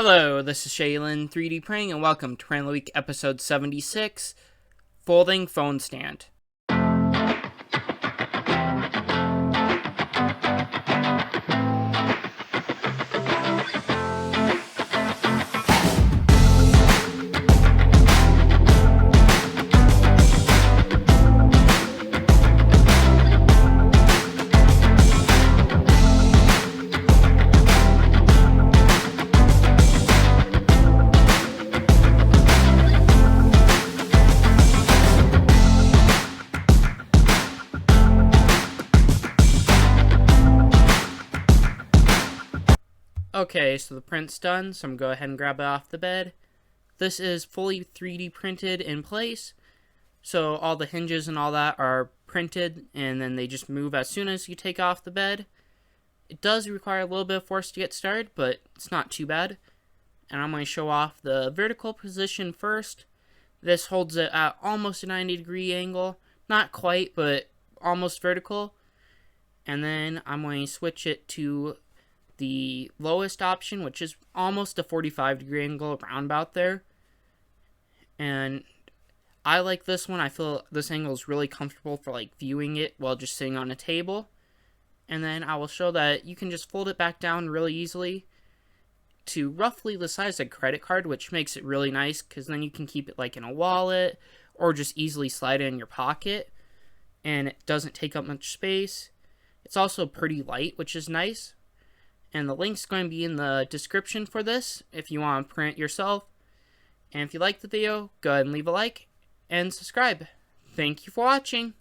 Hello, this is Shaylin 3D Printing, and welcome to Print of the Week episode 76, Folding Phone Stand. Okay, so the print's done, so I'm going to go ahead and grab it off the bed. This is fully 3D printed in place, so all the hinges and all that are printed, and then they just move as soon as you take off the bed. It does require a little bit of force to get started, but it's not too bad. And I'm going to show off the vertical position first. This holds it at almost a 90-degree angle. Not quite, but almost vertical. And then I'm going to switch it to the lowest option, which is almost a 45-degree angle, around about there. And I like this one. I feel this angle is really comfortable for like viewing it while just sitting on a table. And then I will show that you can just fold it back down really easily to roughly the size of a credit card, which makes it really nice because then you can keep it like in a wallet or just easily slide it in your pocket, and it doesn't take up much space. It's also pretty light, which is nice. And the link's going to be in the description for this if you want to print yourself. And if you like the video, go ahead and leave a like and subscribe. Thank you for watching.